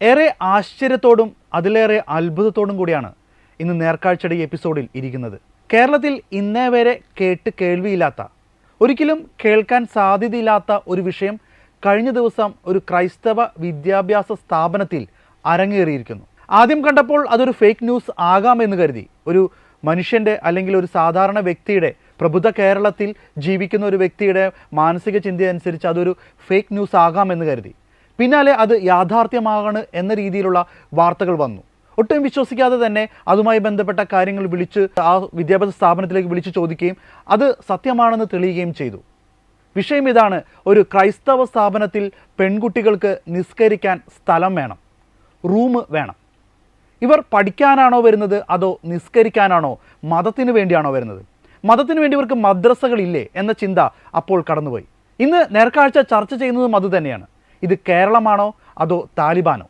ഏറെ ആശ്ചര്യത്തോടും അതിലേറെ അത്ഭുതത്തോടും കൂടിയാണ് ഇന്ന് നേർക്കാഴ്ചയുടെ ഈ എപ്പിസോഡിൽ ഇരിക്കുന്നത്. കേരളത്തിൽ ഇന്നേ വരെ കേട്ട് കേൾവിയില്ലാത്ത, ഒരിക്കലും കേൾക്കാൻ സാധ്യതയില്ലാത്ത ഒരു വിഷയം കഴിഞ്ഞ ദിവസം ഒരു ക്രൈസ്തവ വിദ്യാഭ്യാസ സ്ഥാപനത്തിൽ അരങ്ങേറിയിരിക്കുന്നു. ആദ്യം കണ്ടപ്പോൾ അതൊരു ഫേക്ക് ന്യൂസ് ആകാമെന്ന് കരുതി. ഒരു മനുഷ്യൻ്റെ അല്ലെങ്കിൽ ഒരു സാധാരണ വ്യക്തിയുടെ, പ്രബുദ്ധ കേരളത്തിൽ ജീവിക്കുന്ന ഒരു വ്യക്തിയുടെ മാനസിക ചിന്തയനുസരിച്ച് അതൊരു ഫേക്ക് ന്യൂസ് ആകാമെന്ന് കരുതി. പിന്നാലെ അത് യാഥാർത്ഥ്യമാകണം എന്ന രീതിയിലുള്ള വാർത്തകൾ വന്നു. ഒട്ടും വിശ്വസിക്കാതെ തന്നെ അതുമായി ബന്ധപ്പെട്ട കാര്യങ്ങൾ വിളിച്ച് ആ വിദ്യാഭ്യാസ സ്ഥാപനത്തിലേക്ക് വിളിച്ച് ചോദിക്കുകയും അത് സത്യമാണെന്ന് തെളിയുകയും ചെയ്തു. വിഷയം ഇതാണ്: ഒരു ക്രൈസ്തവ സ്ഥാപനത്തിൽ പെൺകുട്ടികൾക്ക് നിസ്കരിക്കാൻ സ്ഥലം വേണം, റൂം വേണം. ഇവർ പഠിക്കാനാണോ വരുന്നത്, അതോ നിസ്കരിക്കാനാണോ, മതത്തിന് വേണ്ടിയാണോ വരുന്നത്? മതത്തിന് വേണ്ടി ഇവർക്ക് മദ്രസകളില്ലേ എന്ന ചിന്ത അപ്പോൾ കടന്നുപോയി. ഇന്ന് നേർക്കാഴ്ച ചർച്ച ചെയ്യുന്നതും അതുതന്നെയാണ്. ഇത് കേരളമാണോ അതോ താലിബാനോ?